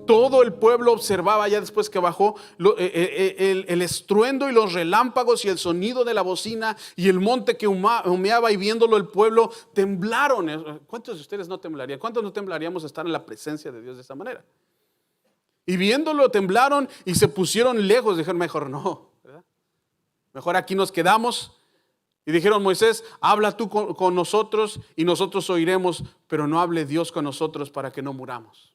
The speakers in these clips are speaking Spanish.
Todo el pueblo observaba ya después que bajó el estruendo y los relámpagos y el sonido de la bocina y el monte que humeaba, y viéndolo el pueblo temblaron. ¿Cuántos de ustedes no temblarían? ¿Cuántos no temblaríamos estar en la presencia de Dios de esta manera? Y viéndolo temblaron y se pusieron lejos. Dijeron, mejor no, ¿verdad? Mejor aquí nos quedamos. Y dijeron, Moisés, habla tú con nosotros y nosotros oiremos, pero no hable Dios con nosotros para que no muramos.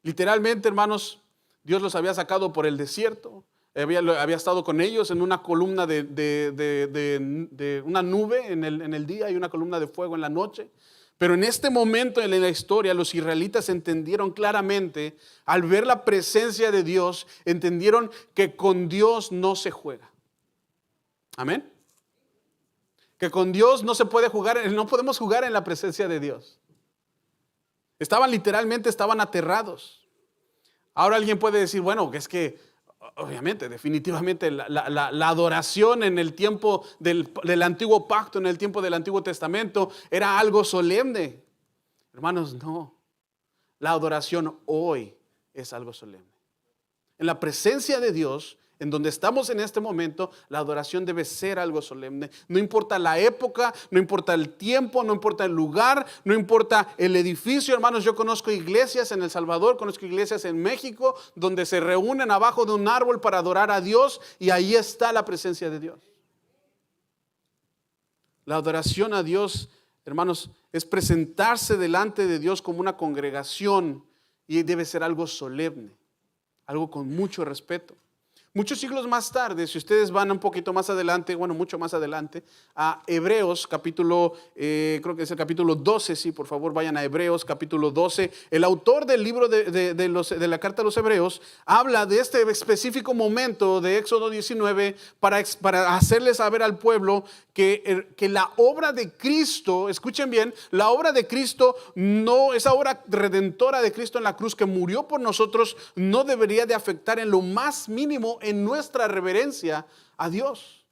Literalmente, hermanos, Dios los había sacado por el desierto, había estado con ellos en una columna de una nube en el día y una columna de fuego en la noche. Pero en este momento en la historia, los israelitas entendieron claramente, al ver la presencia de Dios, entendieron que con Dios no se juega. Amén. Que con Dios no se puede jugar, no podemos jugar en la presencia de Dios. Estaban aterrados. Ahora alguien puede decir, bueno, es que obviamente, definitivamente la adoración en el tiempo del antiguo pacto, en el tiempo del Antiguo Testamento, era algo solemne. Hermanos, no. La adoración hoy es algo solemne. En la presencia de Dios, en donde estamos en este momento, la adoración debe ser algo solemne. No importa la época, no importa el tiempo, no importa el lugar, no importa el edificio. Hermanos, yo conozco iglesias en El Salvador, conozco iglesias en México, donde se reúnen abajo de un árbol para adorar a Dios, y ahí está la presencia de Dios. La adoración a Dios, hermanos, es presentarse delante de Dios como una congregación, y debe ser algo solemne, algo con mucho respeto. Muchos siglos más tarde, si ustedes van un poquito más adelante, bueno, mucho más adelante, a Hebreos capítulo, creo que es el capítulo 12, sí, por favor vayan a Hebreos capítulo 12. El autor del libro de la carta a los Hebreos habla de este específico momento de Éxodo 19 para hacerles saber al pueblo que la obra de Cristo, escuchen bien, la obra de Cristo, no, esa obra redentora de Cristo en la cruz que murió por nosotros, no debería de afectar en lo más mínimo en nuestra reverencia a Dios.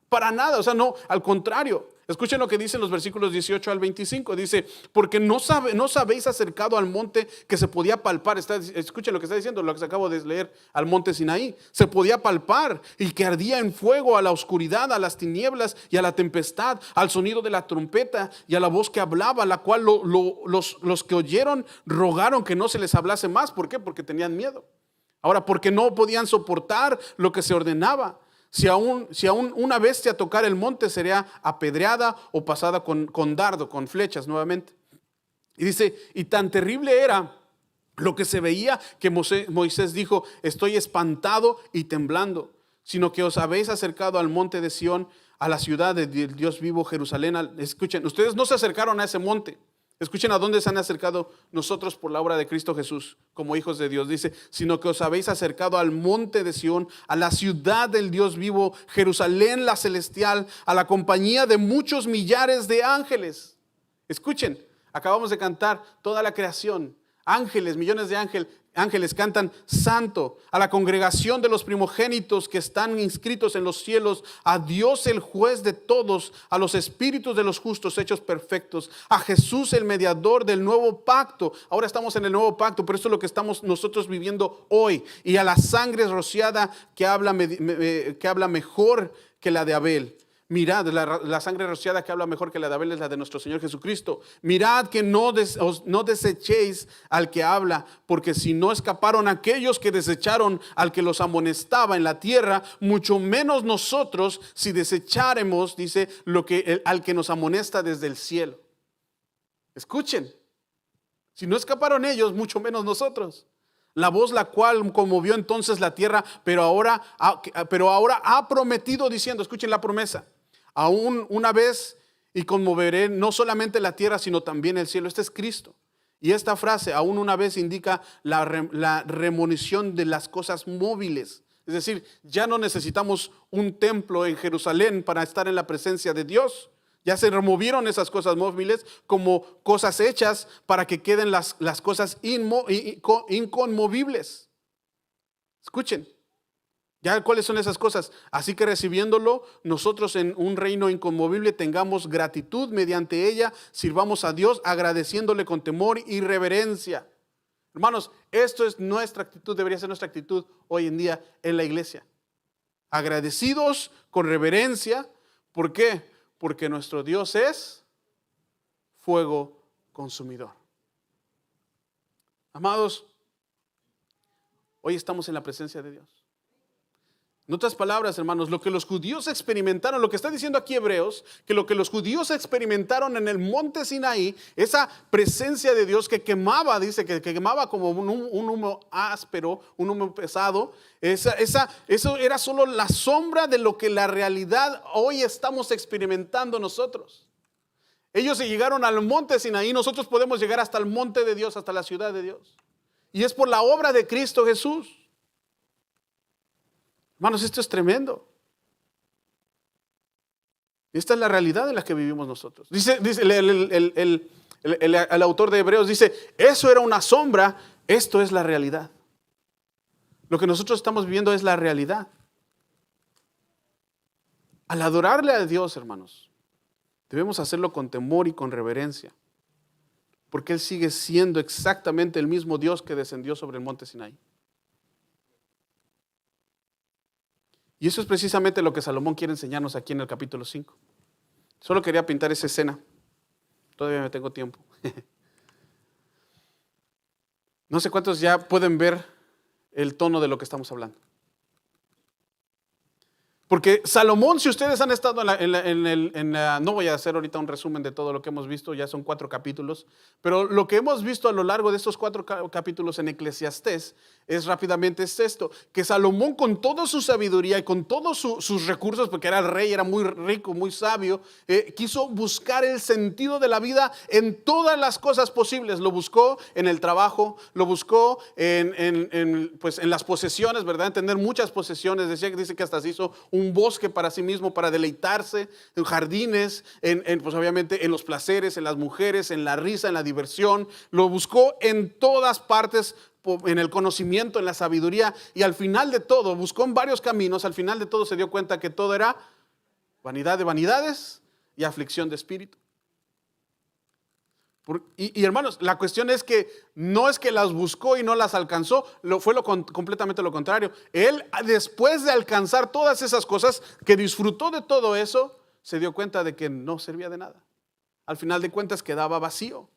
Para nada, o sea, no, al contrario. Escuchen lo que dicen los versículos 18 al 25. Dice, porque no sabéis acercado al monte que se podía palpar. Escuchen lo que está diciendo, lo que acabo de leer, al monte Sinaí. Se podía palpar y que ardía en fuego, a la oscuridad, a las tinieblas y a la tempestad, al sonido de la trompeta y a la voz que hablaba, la cual los que oyeron rogaron que no se les hablase más. ¿Por qué? Porque tenían miedo. Ahora, porque no podían soportar lo que se ordenaba. Si aún una bestia tocara el monte, sería apedreada o pasada con dardo, con flechas nuevamente. Y dice, y tan terrible era lo que se veía que Moisés dijo, estoy espantado y temblando, sino que os habéis acercado al monte de Sión, a la ciudad del Dios vivo, Jerusalén. Escuchen, ustedes no se acercaron a ese monte. Escuchen a dónde se han acercado nosotros por la obra de Cristo Jesús como hijos de Dios. Dice, sino que os habéis acercado al monte de Sión, a la ciudad del Dios vivo, Jerusalén la celestial, a la compañía de muchos millares de ángeles. Escuchen, acabamos de cantar toda la creación, ángeles, millones de ángeles cantan santo, a la congregación de los primogénitos que están inscritos en los cielos, a Dios el juez de todos, a los espíritus de los justos hechos perfectos, a Jesús el mediador del nuevo pacto. Ahora estamos en el nuevo pacto, pero esto es lo que estamos nosotros viviendo hoy. Y a la sangre rociada que habla mejor que la de Abel. Mirad, la sangre rociada que habla mejor que la de Abel es la de nuestro Señor Jesucristo. Mirad que no desechéis al que habla, porque si no escaparon aquellos que desecharon al que los amonestaba en la tierra, mucho menos nosotros si desecháremos, dice, al que nos amonesta desde el cielo. Escuchen, si no escaparon ellos, mucho menos nosotros. La voz la cual conmovió entonces la tierra, pero ahora ha prometido diciendo, escuchen la promesa, aún una vez y conmoveré no solamente la tierra, sino también el cielo. Este es Cristo. Y esta frase, aún una vez, indica la remonición de las cosas móviles. Es decir, ya no necesitamos un templo en Jerusalén para estar en la presencia de Dios. Ya se removieron esas cosas móviles como cosas hechas para que queden las cosas inconmovibles. Escuchen, ya cuáles son esas cosas. Así que recibiéndolo, nosotros en un reino inconmovible tengamos gratitud mediante ella, sirvamos a Dios agradeciéndole con temor y reverencia. Hermanos, esto es nuestra actitud, debería ser nuestra actitud hoy en día en la iglesia. Agradecidos, con reverencia. ¿Por qué? Porque nuestro Dios es fuego consumidor. Amados, hoy estamos en la presencia de Dios. En otras palabras, hermanos, lo que los judíos experimentaron, lo que está diciendo aquí Hebreos, que lo que los judíos experimentaron en el monte Sinaí, esa presencia de Dios que quemaba, dice que quemaba como un humo áspero, un humo pesado, eso era solo la sombra de lo que la realidad hoy estamos experimentando nosotros. Ellos se llegaron al monte Sinaí, nosotros podemos llegar hasta el monte de Dios, hasta la ciudad de Dios. Y es por la obra de Cristo Jesús. Hermanos, esto es tremendo. Esta es la realidad en la que vivimos nosotros. Dice el autor de Hebreos, dice, eso era una sombra, esto es la realidad. Lo que nosotros estamos viviendo es la realidad. Al adorarle a Dios, hermanos, debemos hacerlo con temor y con reverencia, porque Él sigue siendo exactamente el mismo Dios que descendió sobre el monte Sinaí. Y eso es precisamente lo que Salomón quiere enseñarnos aquí en el capítulo 5. Solo quería pintar esa escena. Todavía me tengo tiempo. No sé cuántos ya pueden ver el tono de lo que estamos hablando. Porque Salomón, si ustedes han estado no voy a hacer ahorita un resumen de todo lo que hemos visto, ya son 4 capítulos, pero lo que hemos visto a lo largo de estos 4 capítulos en Eclesiastés es rápidamente esto, que Salomón con toda su sabiduría y con todos sus recursos, porque era el rey, era muy rico, muy sabio, quiso buscar el sentido de la vida en todas las cosas posibles. Lo buscó en el trabajo, lo buscó en las posesiones, ¿verdad? En tener muchas posesiones. Dice que hasta se hizo un bosque para sí mismo, para deleitarse, en jardines, pues obviamente en los placeres, en las mujeres, en la risa, en la diversión. Lo buscó en todas partes, en el conocimiento, en la sabiduría, y al final de todo, buscó en varios caminos, al final de todo se dio cuenta que todo era vanidad de vanidades y aflicción de espíritu. Y hermanos, la cuestión es que no es que las buscó y no las alcanzó, fue completamente lo contrario. Él, después de alcanzar todas esas cosas, que disfrutó de todo eso, se dio cuenta de que no servía de nada. Al final de cuentas quedaba vacío.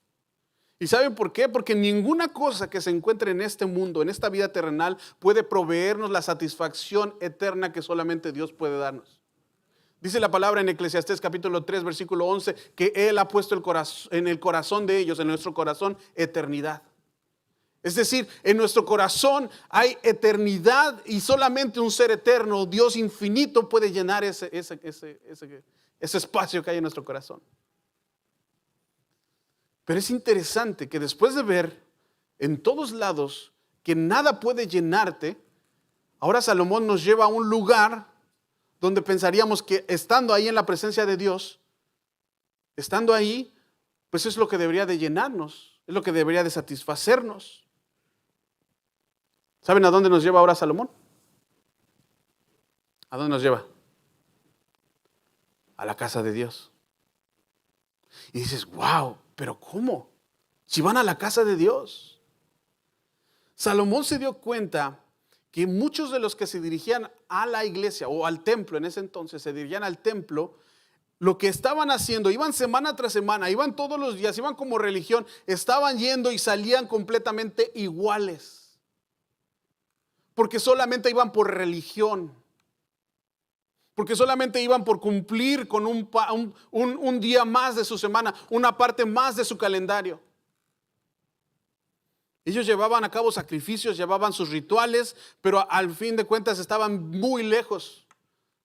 ¿Y saben por qué? Porque ninguna cosa que se encuentre en este mundo, en esta vida terrenal, puede proveernos la satisfacción eterna que solamente Dios puede darnos. Dice la palabra en Eclesiastés capítulo 3, versículo 11, que Él ha puesto en el corazón de ellos, en nuestro corazón, eternidad. Es decir, en nuestro corazón hay eternidad y solamente un ser eterno, Dios infinito, puede llenar ese espacio que hay en nuestro corazón. Pero es interesante que después de ver en todos lados que nada puede llenarte, ahora Salomón nos lleva a un lugar donde pensaríamos que estando ahí en la presencia de Dios, estando ahí, pues es lo que debería de llenarnos, es lo que debería de satisfacernos. ¿Saben a dónde nos lleva ahora Salomón? ¿A dónde nos lleva? A la casa de Dios. Y dices, wow, pero ¿cómo? Si van a la casa de Dios. Salomón se dio cuenta que muchos de los que se dirigían a la iglesia o al templo, en ese entonces se dirigían al templo, lo que estaban haciendo, iban semana tras semana, iban todos los días, iban como religión, estaban yendo y salían completamente iguales. Porque solamente iban por religión. Porque solamente iban por cumplir con un día más de su semana, una parte más de su calendario. Ellos llevaban a cabo sacrificios, llevaban sus rituales, pero al fin de cuentas estaban muy lejos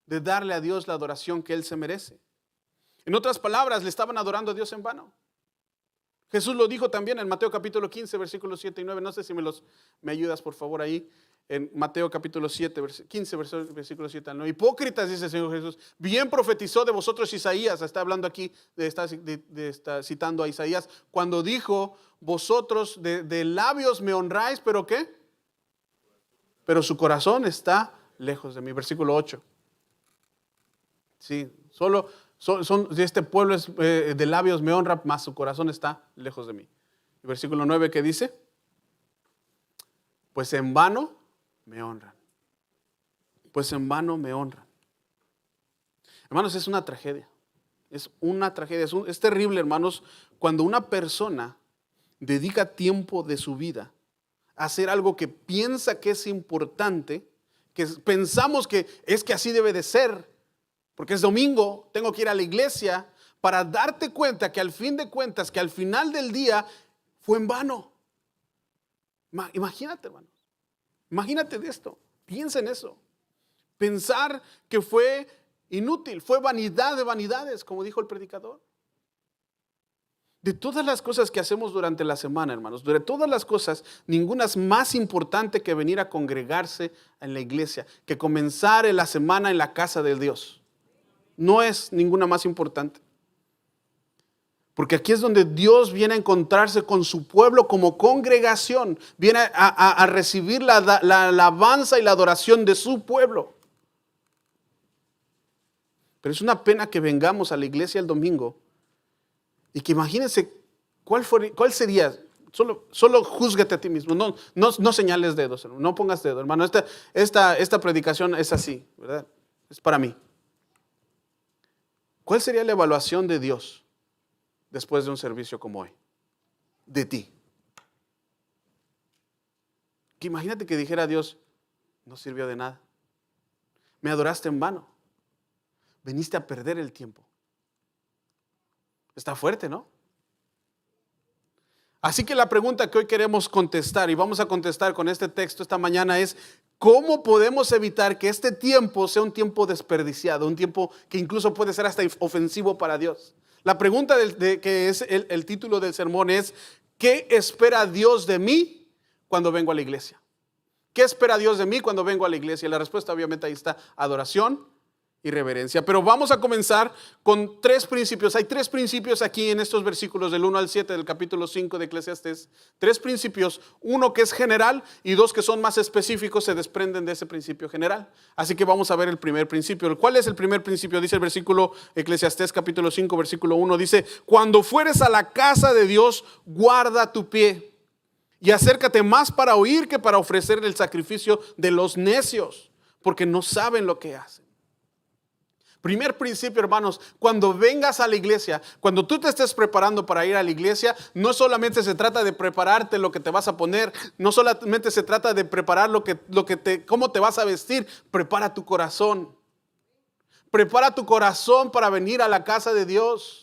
de darle a Dios la adoración que Él se merece. En otras palabras, le estaban adorando a Dios en vano. Jesús lo dijo también en Mateo capítulo 15, versículos 7 y 9. No sé si me ayudas por favor ahí. En Mateo capítulo 15, versículo 7 al 9. Hipócritas, dice el Señor Jesús, bien profetizó de vosotros Isaías. Está hablando aquí, está citando a Isaías, cuando dijo, vosotros de labios me honráis, ¿pero qué? Pero su corazón está lejos de mí. Versículo 8. Sí, solo este pueblo de labios me honra, mas su corazón está lejos de mí. Y versículo 9, ¿qué dice? pues en vano me honran. Pues en vano me honran. Hermanos, es una tragedia. Es una tragedia. Es terrible, hermanos, cuando una persona dedica tiempo de su vida a hacer algo que piensa que es importante, que pensamos que es que así debe de ser, porque es domingo, tengo que ir a la iglesia, para darte cuenta que al fin de cuentas, que al final del día fue en vano. Imagínate, hermanos. Imagínate de esto. Piensa en eso. Pensar que fue inútil, fue vanidad de vanidades, como dijo el predicador. De todas las cosas que hacemos durante la semana, hermanos, de todas las cosas, ninguna es más importante que venir a congregarse en la iglesia, que comenzar la semana en la casa de Dios. No es ninguna más importante. Porque aquí es donde Dios viene a encontrarse con su pueblo como congregación. Viene a recibir la alabanza y la adoración de su pueblo. Pero es una pena que vengamos a la iglesia el domingo y que imagínense cuál sería. Solo júzgate a ti mismo. No señales dedos, hermano. No pongas dedos, hermano. Esta predicación es así, ¿verdad? Es para mí. ¿Cuál sería la evaluación de Dios después de un servicio como hoy? De ti. Que imagínate que dijera a Dios, no sirvió de nada. Me adoraste en vano. Veniste a perder el tiempo. Está fuerte, ¿no? Así que la pregunta que hoy queremos contestar, y vamos a contestar con este texto esta mañana, es ¿cómo podemos evitar que este tiempo sea un tiempo desperdiciado? Un tiempo que incluso puede ser hasta ofensivo para Dios. La pregunta que es el título del sermón es ¿qué espera Dios de mí cuando vengo a la iglesia? ¿Qué espera Dios de mí cuando vengo a la iglesia? Y la respuesta obviamente ahí está: adoración y reverencia. Pero vamos a comenzar con 3 principios. Hay 3 principios aquí en estos versículos del 1 al 7 del capítulo 5 de Eclesiastés. 3 principios, uno que es general y 2 que son más específicos, se desprenden de ese principio general. Así que vamos a ver el primer principio. ¿Cuál es el primer principio? Dice el versículo Eclesiastés capítulo 5 versículo 1, dice: cuando fueres a la casa de Dios, guarda tu pie y acércate más para oír que para ofrecer el sacrificio de los necios, porque no saben lo que hacen. Primer principio, hermanos, cuando vengas a la iglesia, cuando tú te estés preparando para ir a la iglesia, no solamente se trata de prepararte lo que te vas a poner, no solamente se trata de preparar cómo te vas a vestir, prepara tu corazón. Prepara tu corazón para venir a la casa de Dios.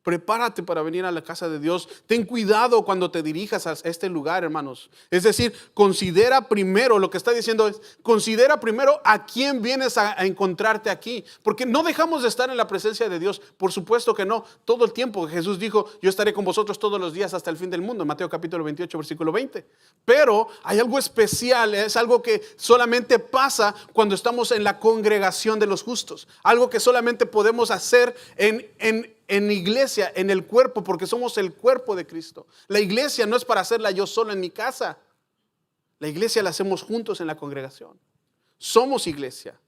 Prepárate para venir a la casa de Dios. Ten cuidado cuando te dirijas a este lugar, hermanos. Es decir, considera primero, lo que está diciendo es, considera primero a quién vienes a encontrarte aquí. Porque no dejamos de estar en la presencia de Dios. Por supuesto que no, todo el tiempo. Jesús dijo, yo estaré con vosotros todos los días hasta el fin del mundo. Mateo capítulo 28, versículo 20. Pero hay algo especial, es algo que solamente pasa cuando estamos en la congregación de los justos. Algo que solamente podemos hacer en iglesia, en el cuerpo, porque somos el cuerpo de Cristo. La iglesia no es para hacerla yo solo en mi casa. La iglesia la hacemos juntos en la congregación. Somos iglesia.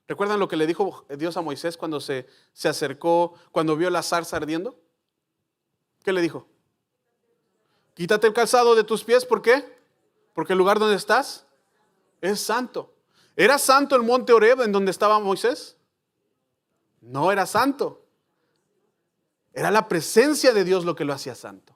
¿Recuerdan lo que le dijo Dios a Moisés cuando se acercó, cuando vio la zarza ardiendo? ¿Qué le dijo? Quítate el calzado de tus pies. ¿Por qué? Porque el lugar donde estás es santo. ¿Era santo el monte Horeb en donde estaba Moisés? No era santo. Era la presencia de Dios lo que lo hacía santo.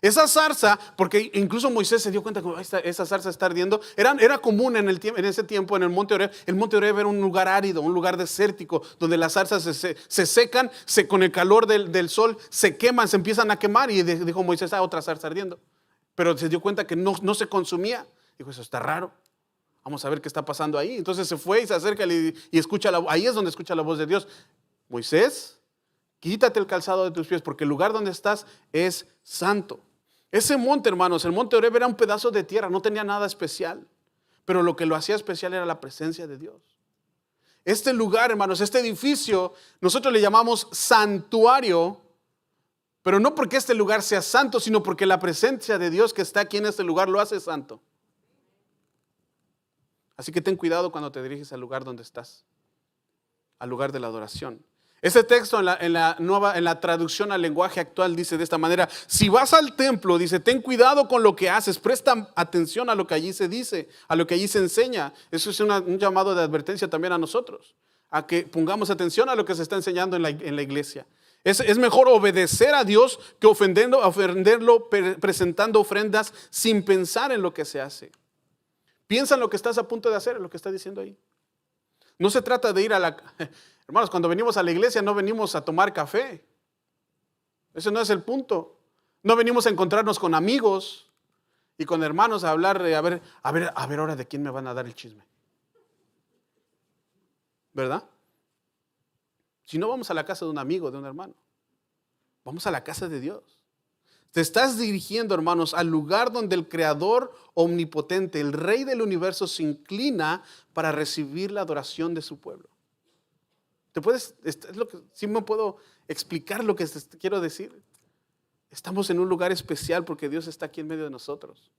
Esa zarza, porque incluso Moisés se dio cuenta que esa zarza está ardiendo, era común en ese tiempo en el monte Horeb. El monte Horeb era un lugar árido, un lugar desértico, donde las zarzas se secan, con el calor del sol se queman, se empiezan a quemar. Y dijo Moisés, otra zarza ardiendo. Pero se dio cuenta que no se consumía. Dijo, eso está raro. Vamos a ver qué está pasando ahí. Entonces se fue y se acerca y escucha ahí es donde escucha la voz de Dios. Moisés, quítate el calzado de tus pies porque el lugar donde estás es santo. Ese monte, hermanos, el monte Horeb era un pedazo de tierra, no tenía nada especial. Pero lo que lo hacía especial era la presencia de Dios. Este lugar, hermanos, este edificio, nosotros le llamamos santuario, pero no porque este lugar sea santo, sino porque la presencia de Dios que está aquí en este lugar lo hace santo. Así que ten cuidado cuando te diriges al lugar donde estás, al lugar de la adoración. Ese texto en la traducción al lenguaje actual dice de esta manera: si vas al templo, dice, ten cuidado con lo que haces, presta atención a lo que allí se dice, a lo que allí se enseña. Eso es un llamado de advertencia también a nosotros, a que pongamos atención a lo que se está enseñando en la iglesia. Es mejor obedecer a Dios que ofenderlo presentando ofrendas sin pensar en lo que se hace. Piensa en lo que estás a punto de hacer, en lo que está diciendo ahí. No se trata de ir a la... Hermanos, cuando venimos a la iglesia no venimos a tomar café. Ese no es el punto. No venimos a encontrarnos con amigos y con hermanos a hablar, a ver ahora de quién me van a dar el chisme. ¿Verdad? Si no vamos a la casa de un amigo, de un hermano, vamos a la casa de Dios. Te estás dirigiendo, hermanos, al lugar donde el Creador omnipotente, el Rey del universo, se inclina para recibir la adoración de su pueblo. ¿Sí me puedo explicar lo que te quiero decir? Estamos en un lugar especial porque Dios está aquí en medio de nosotros.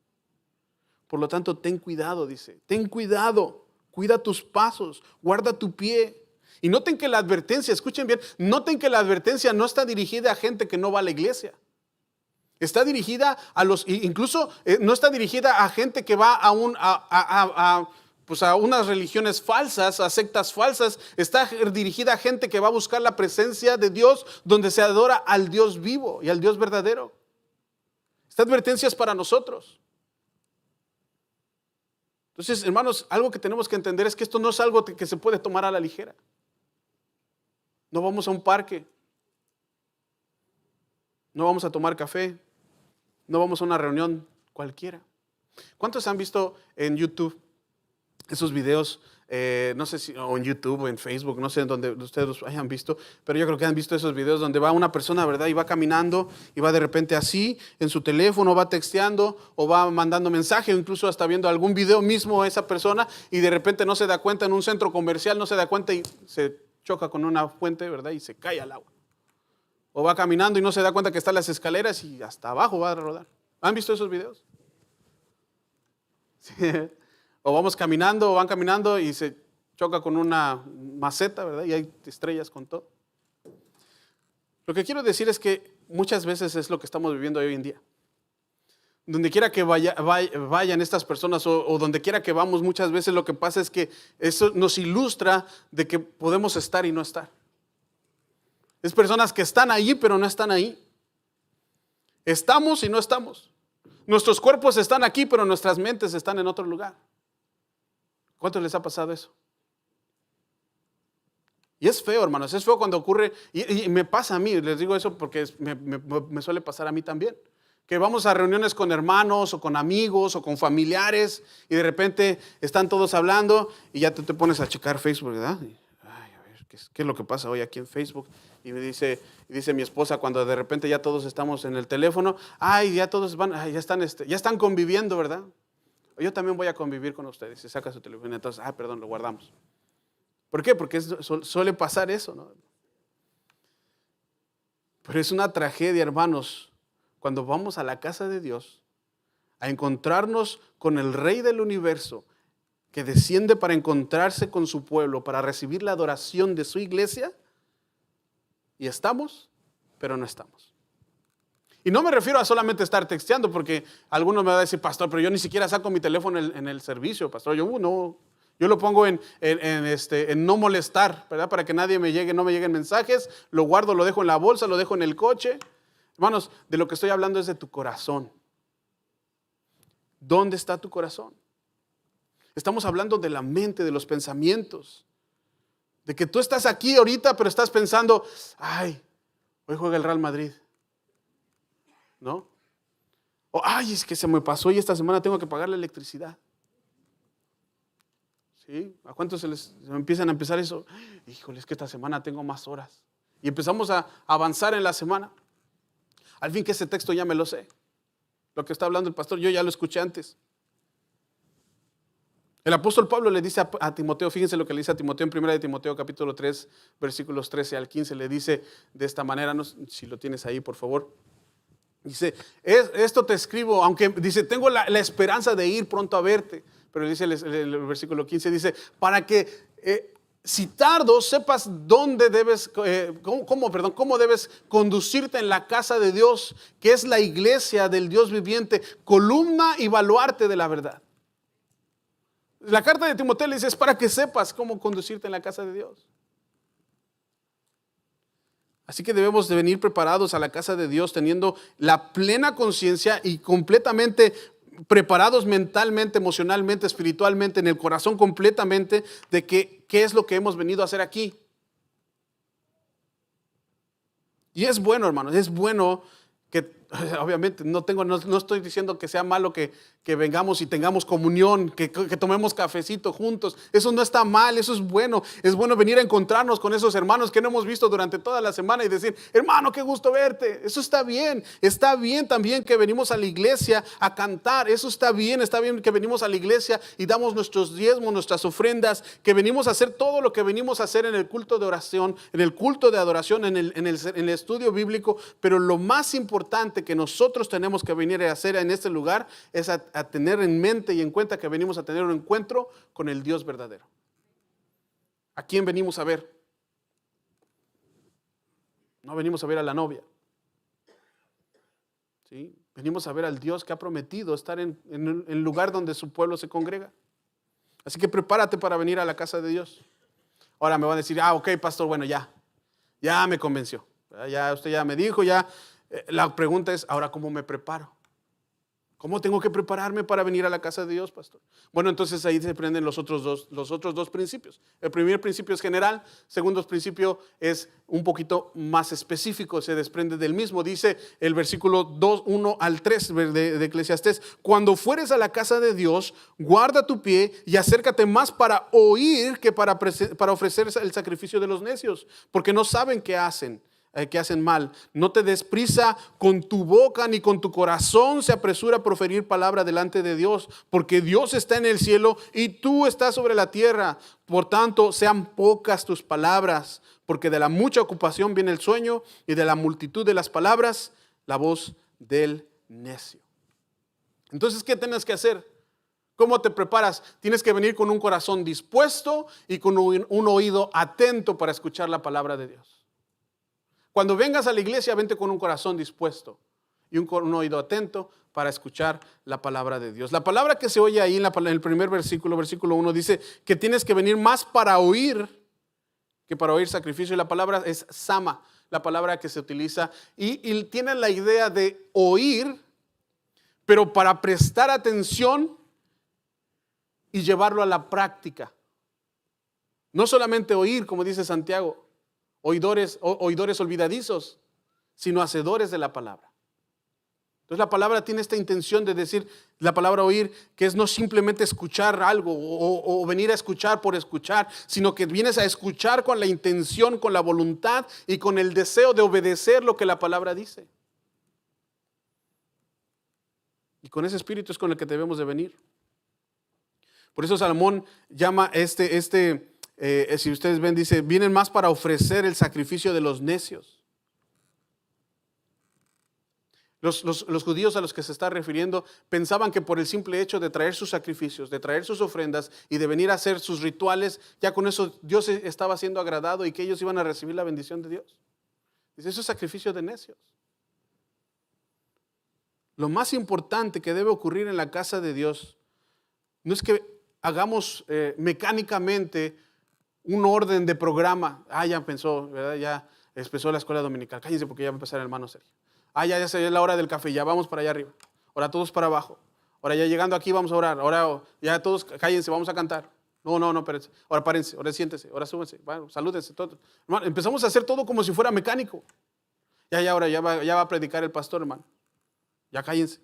Por lo tanto, ten cuidado, dice. Ten cuidado, cuida tus pasos, guarda tu pie. Y noten que la advertencia, escuchen bien, noten que la advertencia no está dirigida a gente que no va a la iglesia. Está dirigida incluso no está dirigida a gente que va a unas religiones falsas, a sectas falsas. Está dirigida a gente que va a buscar la presencia de Dios, donde se adora al Dios vivo y al Dios verdadero. Esta advertencia es para nosotros. Entonces, hermanos, algo que tenemos que entender es que esto no es algo que se puede tomar a la ligera. No vamos a un parque, no vamos a tomar café, no vamos a una reunión cualquiera. ¿Cuántos han visto en YouTube esos videos? No sé si o en YouTube o en Facebook, no sé en donde ustedes los hayan visto, pero yo creo que han visto esos videos donde va una persona, ¿verdad? Y va caminando y va de repente así en su teléfono, va texteando o va mandando mensaje, o incluso hasta viendo algún video mismo esa persona, y de repente no se da cuenta en un centro comercial, no se da cuenta y se choca con una fuente, ¿verdad? Y se cae al agua. O va caminando y no se da cuenta que están las escaleras y hasta abajo va a rodar. ¿Han visto esos videos? Sí. O van caminando y se choca con una maceta, ¿verdad? Y hay estrellas con todo. Lo que quiero decir es que muchas veces es lo que estamos viviendo hoy en día. Donde quiera que vayan estas personas o donde quiera que vamos, muchas veces lo que pasa es que eso nos ilustra de que podemos estar y no estar. Es personas que están allí pero no están ahí. Estamos y no estamos. Nuestros cuerpos están aquí pero nuestras mentes están en otro lugar. ¿Cuántos les ha pasado eso? Y es feo, hermanos, es feo cuando ocurre, y me pasa a mí, les digo eso porque me suele pasar a mí también. Que vamos a reuniones con hermanos o con amigos o con familiares y de repente están todos hablando y ya te pones a checar Facebook, ¿verdad? Ay, a ver, ¿qué es lo que pasa hoy aquí en Facebook? Y me dice mi esposa cuando de repente ya todos estamos en el teléfono, ya todos ya están conviviendo, ¿verdad? Yo también voy a convivir con ustedes. Se saca su teléfono, entonces, perdón, lo guardamos. ¿Por qué? Porque suele pasar eso, ¿no? Pero es una tragedia, hermanos, cuando vamos a la casa de Dios a encontrarnos con el Rey del universo que desciende para encontrarse con su pueblo, para recibir la adoración de su iglesia, y estamos, pero no estamos. Y no me refiero a solamente estar texteando, porque algunos me van a decir, pastor, pero yo ni siquiera saco mi teléfono en el servicio, pastor. Yo lo pongo en no molestar, ¿verdad? Para que no me lleguen mensajes, lo guardo, lo dejo en la bolsa, lo dejo en el coche. Hermanos, de lo que estoy hablando es de tu corazón. ¿Dónde está tu corazón? Estamos hablando de la mente, de los pensamientos. De que tú estás aquí ahorita, pero estás pensando, hoy juega el Real Madrid. ¿No? O, es que se me pasó y esta semana tengo que pagar la electricidad. ¿Sí? ¿A cuántos se empiezan a empezar eso? Híjole, es que esta semana tengo más horas. Y empezamos a avanzar en la semana. Al fin que ese texto ya me lo sé. Lo que está hablando el pastor, yo ya lo escuché antes. El apóstol Pablo le dice a Timoteo, fíjense lo que le dice a Timoteo en 1 de Timoteo capítulo 3, versículos 13 al 15, le dice de esta manera, si lo tienes ahí por favor. Dice, esto te escribo, aunque dice, tengo la esperanza de ir pronto a verte, pero dice el versículo 15, dice, para que si tardo, sepas dónde debes, cómo debes conducirte en la casa de Dios, que es la iglesia del Dios viviente, columna y baluarte de la verdad. La carta de Timoteo le dice, es para que sepas cómo conducirte en la casa de Dios. Así que debemos de venir preparados a la casa de Dios, teniendo la plena conciencia y completamente preparados mentalmente, emocionalmente, espiritualmente, en el corazón completamente de qué es lo que hemos venido a hacer aquí. Y es bueno, hermanos, es bueno que, obviamente, no estoy diciendo que sea malo que vengamos y tengamos comunión, que tomemos cafecito juntos. Eso no está mal, eso es bueno. Es bueno venir a encontrarnos con esos hermanos que no hemos visto durante toda la semana y decir, hermano, qué gusto verte. Eso está bien. Está bien también que venimos a la iglesia a cantar. Eso está bien que venimos a la iglesia y damos nuestros diezmos, nuestras ofrendas, que venimos a hacer todo lo que venimos a hacer en el culto de oración, en el culto de adoración, en el estudio bíblico. Pero lo más importante que nosotros tenemos que venir a hacer en este lugar es a tener en mente y en cuenta que venimos a tener un encuentro con el Dios verdadero. ¿A quién venimos a ver? No venimos a ver a la novia. ¿Sí? Venimos a ver al Dios que ha prometido estar en el lugar donde su pueblo se congrega. Así que prepárate para venir a la casa de Dios. Ahora me van a decir, ok, pastor, bueno, ya me convenció. Ya usted ya me dijo, ya. La pregunta es, ahora, ¿cómo me preparo? ¿Cómo tengo que prepararme para venir a la casa de Dios, pastor? Bueno, entonces ahí se prenden los otros dos principios. El primer principio es general, el segundo principio es un poquito más específico, se desprende del mismo. Dice el versículo 2, 1 al 3 de Eclesiastés, cuando fueres a la casa de Dios, guarda tu pie y acércate más para oír que para ofrecer el sacrificio de los necios, porque no saben qué hacen mal. No te des prisa con tu boca ni con tu corazón se apresura a proferir palabra delante de Dios, porque Dios está en el cielo y tú estás sobre la tierra. Por tanto, sean pocas tus palabras, porque de la mucha ocupación viene el sueño y de la multitud de las palabras, la voz del necio. Entonces, ¿qué tienes que hacer? ¿Cómo te preparas? Tienes que venir con un corazón dispuesto y con un oído atento para escuchar la palabra de Dios. Cuando vengas a la iglesia, vente con un corazón dispuesto y un oído atento para escuchar la palabra de Dios. La palabra que se oye ahí en el primer versículo 1, dice que tienes que venir más para oír que para oír sacrificio. Y la palabra es sama, la palabra que se utiliza. Y tiene la idea de oír, pero para prestar atención y llevarlo a la práctica. No solamente oír, como dice Santiago, oidores olvidadizos, sino hacedores de la palabra. Entonces la palabra tiene esta intención de decir, la palabra oír, que es no simplemente escuchar algo o venir a escuchar por escuchar, sino que vienes a escuchar con la intención, con la voluntad y con el deseo de obedecer lo que la palabra dice. Y con ese espíritu es con el que debemos de venir. Por eso Salomón llama si ustedes ven, dice, vienen más para ofrecer el sacrificio de los necios. Los judíos a los que se está refiriendo pensaban que por el simple hecho de traer sus sacrificios, de traer sus ofrendas y de venir a hacer sus rituales, ya con eso Dios estaba siendo agradado y que ellos iban a recibir la bendición de Dios. Dice, eso es sacrificio de necios. Lo más importante que debe ocurrir en la casa de Dios no es que hagamos mecánicamente un orden de programa. Ya empezó, ¿verdad? Ya empezó la escuela dominical. Cállense porque ya va a empezar el hermano Sergio. Ya se dio la hora del café, ya vamos para allá arriba. Ahora todos para abajo. Ahora ya llegando aquí vamos a orar. Ahora ya todos cállense, vamos a cantar. No, espérense. Ahora párense, ahora siéntense, ahora súbense, bueno, salúdense. Todo. Hermano, empezamos a hacer todo como si fuera mecánico. Ahora ya va a predicar el pastor, hermano. Ya cállense.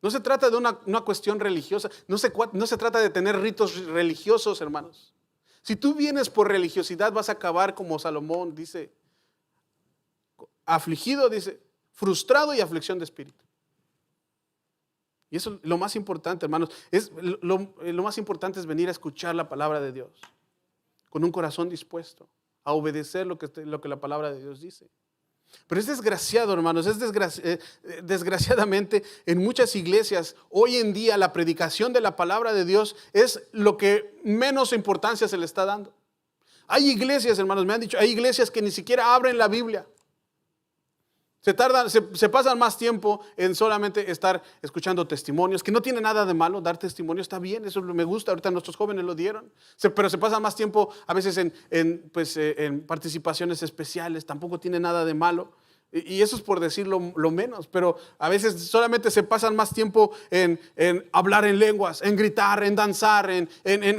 No se trata de una cuestión religiosa. No se trata de tener ritos religiosos, hermanos. Si tú vienes por religiosidad, vas a acabar como Salomón dice, afligido, dice, frustrado y aflicción de espíritu. Y eso es lo más importante, hermanos. Lo más importante es venir a escuchar la palabra de Dios con un corazón dispuesto a obedecer lo que la palabra de Dios dice. Pero es desgraciado, hermanos, desgraciadamente en muchas iglesias hoy en día la predicación de la palabra de Dios es lo que menos importancia se le está dando. Hay iglesias, hermanos, me han dicho, hay iglesias que ni siquiera abren la Biblia. Se pasan más tiempo en solamente estar escuchando testimonios, que no tiene nada de malo, dar testimonio está bien, eso me gusta, ahorita nuestros jóvenes lo dieron, pero se pasan más tiempo a veces en participaciones especiales, tampoco tiene nada de malo. Y eso es por decirlo lo menos, pero a veces solamente se pasan más tiempo en hablar en lenguas, en gritar, en danzar, en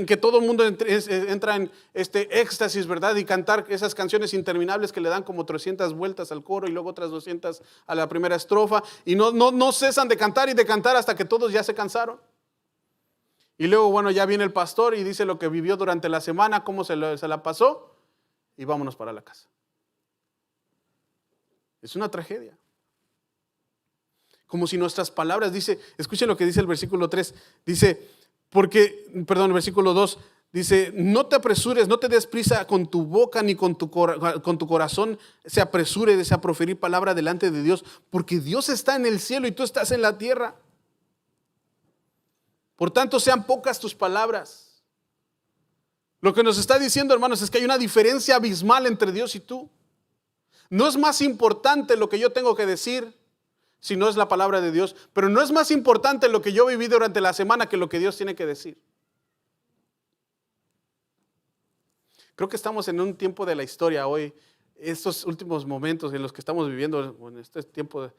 que todo el mundo entra en este éxtasis, ¿verdad? Y cantar esas canciones interminables que le dan como 300 vueltas al coro y luego otras 200 a la primera estrofa. Y no cesan de cantar y de cantar hasta que todos ya se cansaron. Y luego, bueno, ya viene el pastor y dice lo que vivió durante la semana, cómo se la pasó y vámonos para la casa. Es una tragedia. Como si nuestras palabras, escuchen lo que dice el versículo 3, el versículo 2, dice, no te apresures, no te des prisa con tu boca ni con tu corazón se apresure a proferir palabra delante de Dios, porque Dios está en el cielo y tú estás en la tierra. Por tanto, sean pocas tus palabras. Lo que nos está diciendo, hermanos, es que hay una diferencia abismal entre Dios y tú. No es más importante lo que yo tengo que decir, si no es la palabra de Dios, pero no es más importante lo que yo viví durante la semana que lo que Dios tiene que decir. Creo que estamos en un tiempo de la historia hoy, estos últimos momentos en los que estamos viviendo, en este tiempo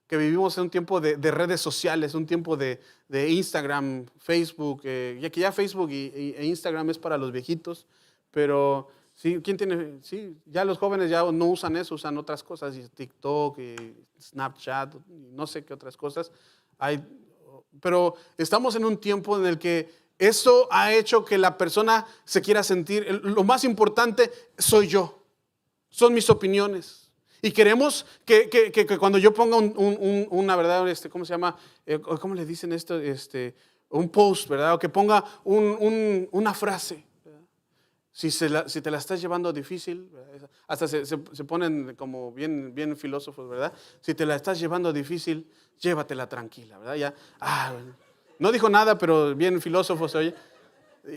que vivimos en un tiempo de redes sociales, un tiempo de Instagram, Facebook, ya que ya Facebook e Instagram es para los viejitos, pero sí, ya los jóvenes ya no usan eso, usan otras cosas, y TikTok, y Snapchat, no sé qué otras cosas hay, pero estamos en un tiempo en el que eso ha hecho que la persona se quiera sentir, lo más importante soy yo, son mis opiniones. Y queremos que cuando yo ponga una verdad, ¿cómo se llama? ¿Cómo le dicen esto? Un post, ¿verdad? O que ponga una frase. Si te la estás llevando difícil, hasta se ponen como bien filósofos, ¿verdad? Si te la estás llevando difícil, llévatela tranquila, ¿verdad? Ya, no dijo nada, pero bien filósofo se oye.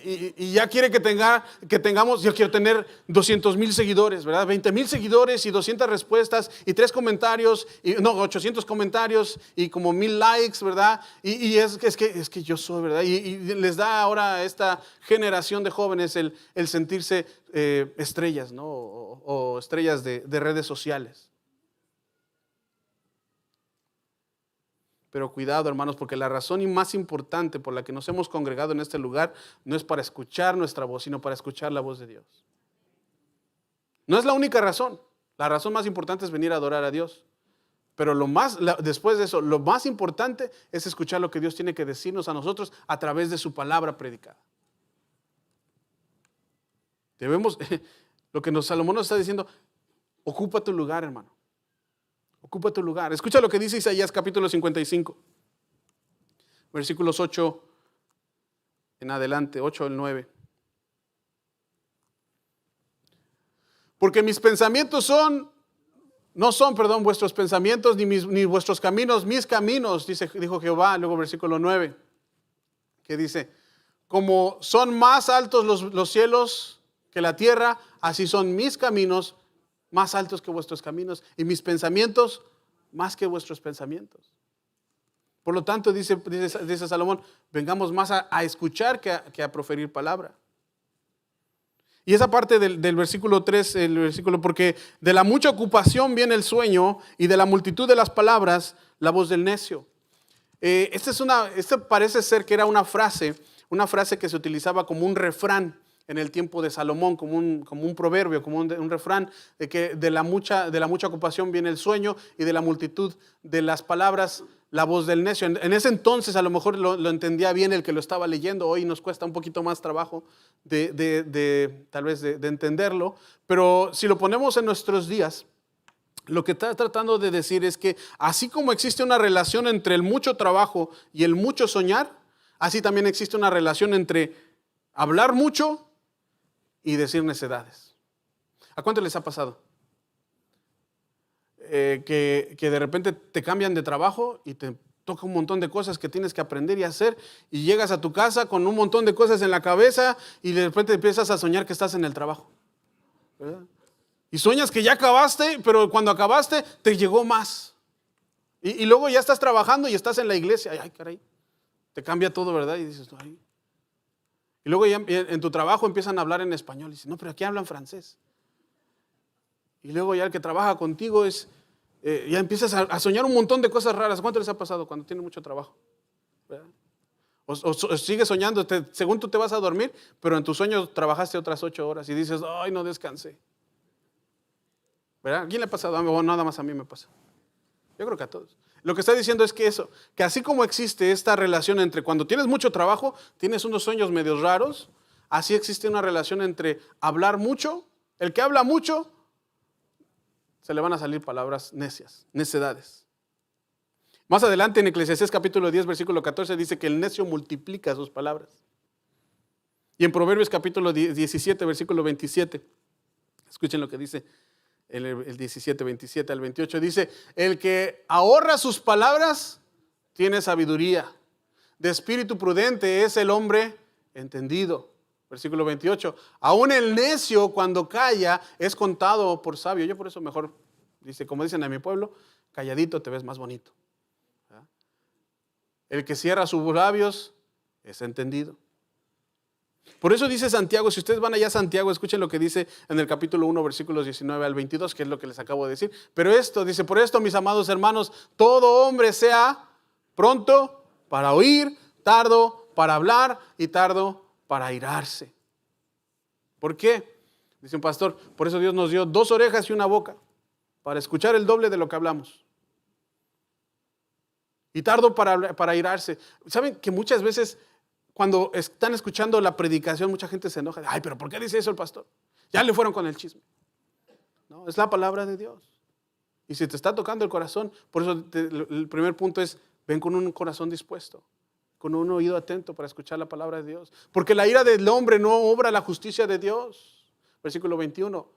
Y ya quiere que tengamos, yo quiero tener 200,000 seguidores, ¿verdad? 20,000 seguidores y 200 respuestas y 3 comentarios, 800 comentarios y como 1,000 likes, ¿verdad? Y es que yo soy, ¿verdad? Y les da ahora a esta generación de jóvenes el sentirse estrellas, ¿no? O estrellas de redes sociales. Pero cuidado, hermanos, porque la razón más importante por la que nos hemos congregado en este lugar no es para escuchar nuestra voz, sino para escuchar la voz de Dios. No es la única razón. La razón más importante es venir a adorar a Dios. Pero después de eso, lo más importante es escuchar lo que Dios tiene que decirnos a nosotros a través de su palabra predicada. Lo que Salomón nos está diciendo, ocupa tu lugar, hermano. Ocupa tu lugar. Escucha lo que dice Isaías capítulo 55, versículos 8 en adelante, 8 al 9. Porque mis pensamientos no son vuestros pensamientos, ni vuestros caminos, mis caminos, dijo Jehová. Luego versículo 9, que dice, como son más altos los cielos que la tierra, así son mis caminos más altos que vuestros caminos, y mis pensamientos más que vuestros pensamientos. Por lo tanto, dice Salomón, vengamos más a escuchar que a proferir palabra. Y esa parte del versículo 3, porque de la mucha ocupación viene el sueño, y de la multitud de las palabras, la voz del necio. Esta parece ser que era una frase que se utilizaba como un refrán en el tiempo de Salomón, como un proverbio, como un refrán, de que de la mucha ocupación viene el sueño, y de la multitud de las palabras, la voz del necio. En ese entonces a lo mejor lo entendía bien el que lo estaba leyendo. Hoy nos cuesta un poquito más trabajo tal vez de entenderlo, pero si lo ponemos en nuestros días, lo que está tratando de decir es que así como existe una relación entre el mucho trabajo y el mucho soñar, así también existe una relación entre hablar mucho y decir necedades. ¿A cuánto les ha pasado? que de repente te cambian de trabajo y te toca un montón de cosas que tienes que aprender y hacer, y llegas a tu casa con un montón de cosas en la cabeza y de repente empiezas a soñar que estás en el trabajo, ¿verdad? Y sueñas que ya acabaste, pero cuando acabaste te llegó más. Y luego ya estás trabajando y estás en la iglesia. Ay, caray, te cambia todo, ¿verdad? Y dices, ay. Y luego ya en tu trabajo empiezan a hablar en español. Y dices, no, pero aquí hablan francés. Y luego ya el que trabaja contigo ya empiezas a soñar un montón de cosas raras. ¿Cuánto les ha pasado cuando tienen mucho trabajo? ¿Verdad? O sigues soñando, según tú te vas a dormir, pero en tus sueños trabajaste otras 8 horas y dices, ay, no descansé. ¿Verdad? ¿A quién le ha pasado? O nada más a mí me pasa. Yo creo que a todos. Lo que está diciendo es que así como existe esta relación entre cuando tienes mucho trabajo, tienes unos sueños medios raros, así existe una relación entre hablar mucho. El que habla mucho, se le van a salir palabras necias, necedades. Más adelante en Eclesiastés capítulo 10, versículo 14, dice que el necio multiplica sus palabras. Y en Proverbios capítulo 17, versículo 27, escuchen lo que dice el 17, 27 al 28, dice, el que ahorra sus palabras tiene sabiduría. De espíritu prudente es el hombre entendido. Versículo 28, aún el necio cuando calla es contado por sabio. Yo por eso mejor, dice, como dicen en mi pueblo, calladito te ves más bonito. ¿Verdad? El que cierra sus labios es entendido. Por eso dice Santiago, si ustedes van allá a Santiago, escuchen lo que dice en el capítulo 1, versículos 19 al 22, que es lo que les acabo de decir. Pero esto, dice, por esto, mis amados hermanos, todo hombre sea pronto para oír, tardo para hablar y tardo para airarse. ¿Por qué? Dice un pastor, por eso Dios nos dio 2 orejas y 1 boca, para escuchar el doble de lo que hablamos. Y tardo para airarse. ¿Saben que muchas veces cuando están escuchando la predicación, mucha gente se enoja? Ay, pero ¿por qué dice eso el pastor? Ya le fueron con el chisme. No, es la palabra de Dios. Y si te está tocando el corazón, por eso el primer punto es, ven con un corazón dispuesto, con un oído atento para escuchar la palabra de Dios. Porque la ira del hombre no obra la justicia de Dios. Versículo 21.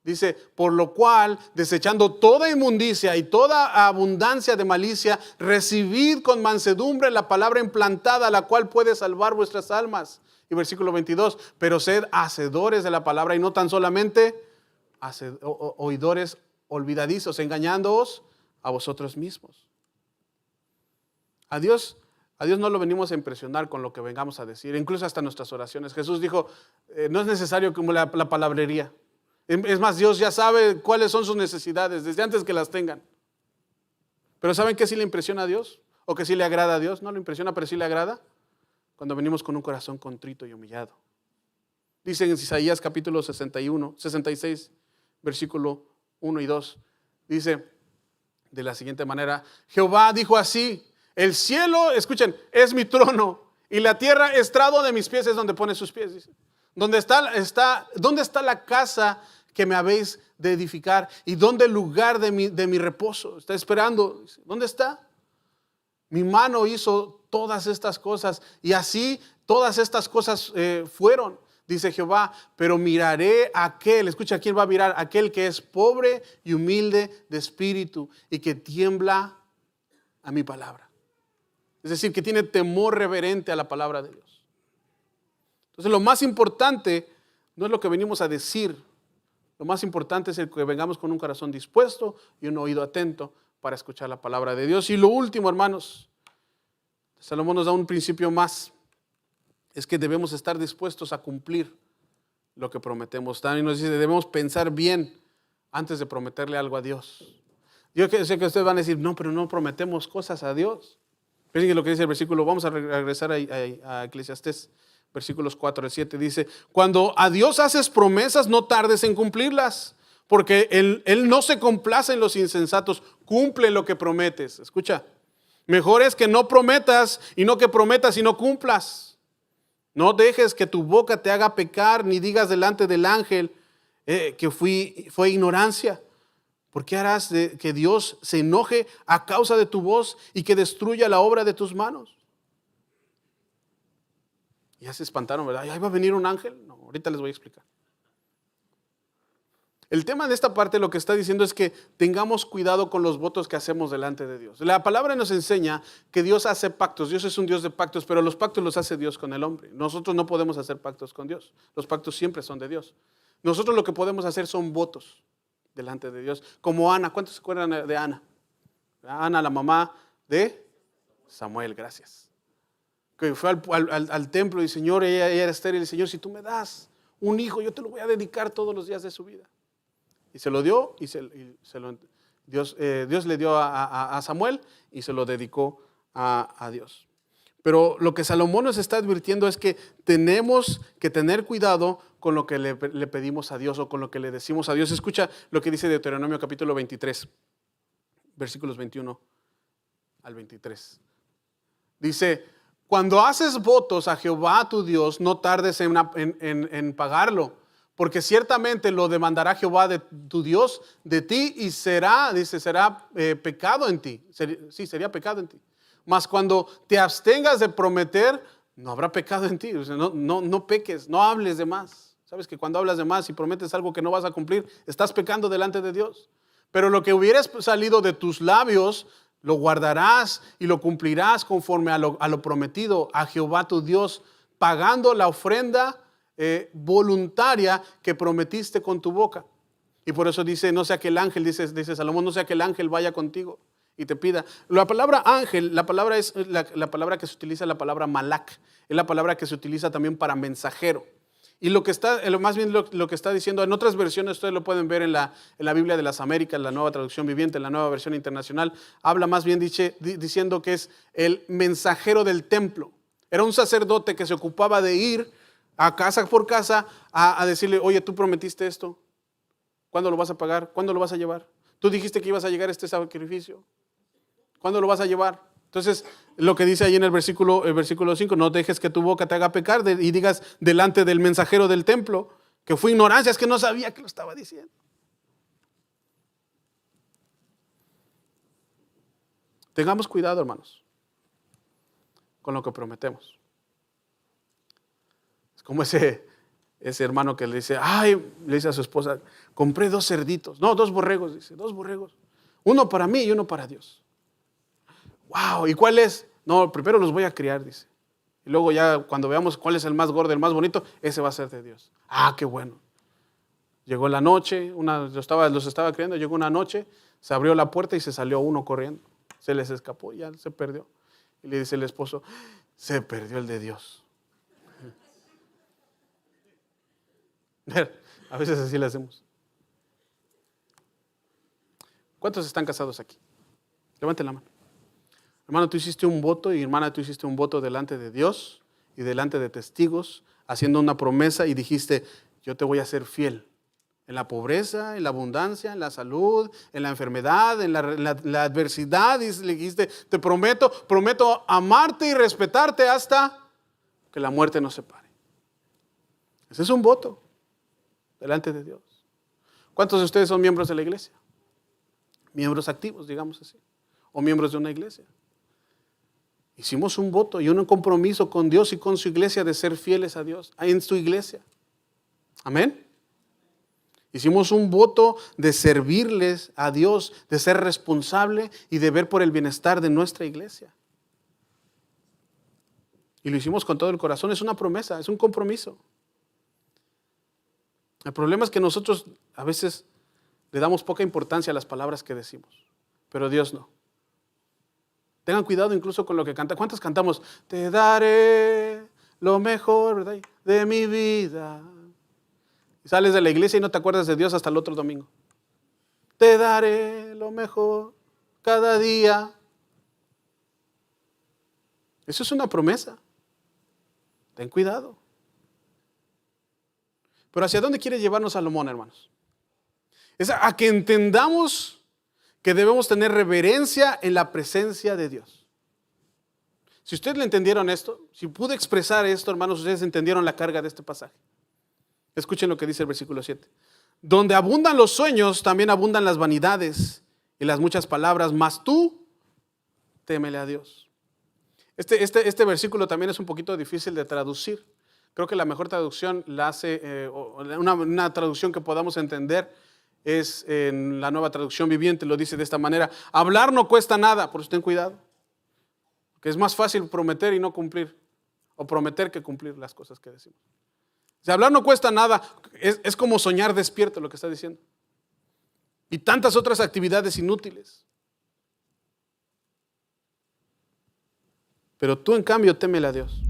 Dice, por lo cual, desechando toda inmundicia y toda abundancia de malicia, recibid con mansedumbre la palabra implantada, la cual puede salvar vuestras almas. Y versículo 22, pero sed hacedores de la palabra y no tan solamente oidores olvidadizos, engañándoos a vosotros mismos. A Dios no lo venimos a impresionar con lo que vengamos a decir, incluso hasta nuestras oraciones. Jesús dijo, no es necesario como la palabrería. Es más, Dios ya sabe cuáles son sus necesidades desde antes que las tengan. Pero ¿saben qué sí le impresiona a Dios? ¿O que sí le agrada a Dios? No le impresiona, pero sí le agrada. Cuando venimos con un corazón contrito y humillado. Dice en Isaías capítulo 66, versículo 1 y 2. Dice de la siguiente manera, Jehová dijo así, el cielo, escuchen, es mi trono y la tierra estrado de mis pies, es donde pone sus pies. Dice. ¿Dónde está la casa que me habéis de edificar? ¿Y dónde el lugar de mi reposo? Está esperando. ¿Dónde está? Mi mano hizo todas estas cosas y así todas estas cosas fueron, dice Jehová, pero miraré a aquel, escucha, ¿a quién va a mirar? Aquel que es pobre y humilde de espíritu y que tiembla a mi palabra. Es decir, que tiene temor reverente a la palabra de Dios. Entonces lo más importante no es lo que venimos a decir, lo más importante es el que vengamos con un corazón dispuesto y un oído atento para escuchar la palabra de Dios. Y lo último, hermanos, Salomón nos da un principio más, es que debemos estar dispuestos a cumplir lo que prometemos. También nos dice, debemos pensar bien antes de prometerle algo a Dios. Yo sé que ustedes van a decir, no, pero no prometemos cosas a Dios. Fíjense lo que dice el versículo, vamos a regresar a Eclesiastés. Versículos 4 al 7 dice, cuando a Dios haces promesas, no tardes en cumplirlas, porque Él no se complace en los insensatos, cumple lo que prometes. Escucha, mejor es que no prometas y no que prometas y no cumplas. No dejes que tu boca te haga pecar, ni digas delante del ángel que fue ignorancia. ¿Por qué harás que Dios se enoje a causa de tu voz y que destruya la obra de tus manos? Ya se espantaron, ¿verdad? ¿Ahí va a venir un ángel? No, ahorita les voy a explicar. El tema de esta parte lo que está diciendo es que tengamos cuidado con los votos que hacemos delante de Dios. La palabra nos enseña que Dios hace pactos. Dios es un Dios de pactos, pero los pactos los hace Dios con el hombre. Nosotros no podemos hacer pactos con Dios. Los pactos siempre son de Dios. Nosotros lo que podemos hacer son votos delante de Dios. Como Ana. ¿Cuántos se acuerdan de Ana? Ana, la mamá de Samuel, gracias. Que fue al templo y Señor, ella era estéril. Y Señor, si tú me das un hijo, yo te lo voy a dedicar todos los días de su vida. Y se lo dio, Dios le dio a Samuel y se lo dedicó a Dios. Pero lo que Salomón nos está advirtiendo es que tenemos que tener cuidado con lo que le pedimos a Dios o con lo que le decimos a Dios. Escucha lo que dice Deuteronomio capítulo 23, versículos 21 al 23. Dice: cuando haces votos a Jehová tu Dios, no tardes en pagarlo, porque ciertamente lo demandará Jehová de tu Dios de ti y será pecado en ti. Sería pecado en ti. Mas cuando te abstengas de prometer, no habrá pecado en ti. O sea, no peques, no hables de más. Sabes que cuando hablas de más y prometes algo que no vas a cumplir, estás pecando delante de Dios. Pero lo que hubieras salido de tus labios, lo guardarás y lo cumplirás conforme a lo prometido a Jehová tu Dios, pagando la ofrenda voluntaria que prometiste con tu boca. Y por eso dice, no sea que el ángel, dice Salomón, no sea que el ángel vaya contigo y te pida. La palabra ángel, la palabra es la palabra que se utiliza, la palabra malak, es la palabra que se utiliza también para mensajero. Y lo que está diciendo, en otras versiones, ustedes lo pueden ver en la Biblia de las Américas, la Nueva Traducción Viviente, la Nueva Versión Internacional, habla más bien diciendo que es el mensajero del templo. Era un sacerdote que se ocupaba de ir a casa por casa a decirle, oye, tú prometiste esto, ¿cuándo lo vas a pagar? ¿Cuándo lo vas a llevar? Tú dijiste que ibas a llegar a este sacrificio, ¿cuándo lo vas a llevar? Entonces, lo que dice ahí en el versículo 5, no dejes que tu boca te haga pecar y digas delante del mensajero del templo que fue ignorancia, es que no sabía que lo estaba diciendo. Tengamos cuidado, hermanos, con lo que prometemos. Es como ese hermano que le dice a su esposa, compré 2 cerditos, no, 2 borregos, dice, 2 borregos, uno para mí y uno para Dios. Wow, ¿y cuál es? No, primero los voy a criar, dice. Y luego ya cuando veamos cuál es el más gordo, el más bonito, ese va a ser de Dios. Qué bueno. Llegó la noche, los estaba criando, llegó una noche, se abrió la puerta y se salió uno corriendo. Se les escapó y ya se perdió. Y le dice el esposo, se perdió el de Dios. A veces así le hacemos. ¿Cuántos están casados aquí? Levanten la mano. Hermano, tú hiciste un voto y hermana, tú hiciste un voto delante de Dios y delante de testigos, haciendo una promesa y dijiste, yo te voy a ser fiel en la pobreza, en la abundancia, en la salud, en la enfermedad, en la adversidad. Y le dijiste, te prometo amarte y respetarte hasta que la muerte nos separe. Ese es un voto delante de Dios. ¿Cuántos de ustedes son miembros de la iglesia? Miembros activos, digamos así, o miembros de una iglesia. Hicimos un voto y un compromiso con Dios y con su iglesia de ser fieles a Dios en su iglesia. Amén. Hicimos un voto de servirles a Dios, de ser responsable y de ver por el bienestar de nuestra iglesia. Y lo hicimos con todo el corazón. Es una promesa, es un compromiso. El problema es que nosotros a veces le damos poca importancia a las palabras que decimos, pero Dios no. Tengan cuidado incluso con lo que canta. ¿Cuántos cantamos? Te daré lo mejor, ¿verdad?, de mi vida. Y sales de la iglesia y no te acuerdas de Dios hasta el otro domingo. Te daré lo mejor cada día. Eso es una promesa. Ten cuidado. Pero ¿hacia dónde quiere llevarnos Salomón, hermanos? Es a que entendamos que debemos tener reverencia en la presencia de Dios. Si ustedes le entendieron esto, si pude expresar esto, hermanos, ustedes entendieron la carga de este pasaje. Escuchen lo que dice el versículo 7. Donde abundan los sueños, también abundan las vanidades y las muchas palabras, mas tú témele a Dios. Este versículo también es un poquito difícil de traducir. Creo que la mejor traducción la hace, una traducción que podamos entender, es en la Nueva Traducción Viviente, lo dice de esta manera: hablar no cuesta nada, por eso ten cuidado, que es más fácil prometer y no cumplir, o prometer que cumplir las cosas que decimos. Si hablar no cuesta nada, es como soñar despierto, lo que está diciendo. Y tantas otras actividades inútiles. Pero tú, en cambio, témele a Dios.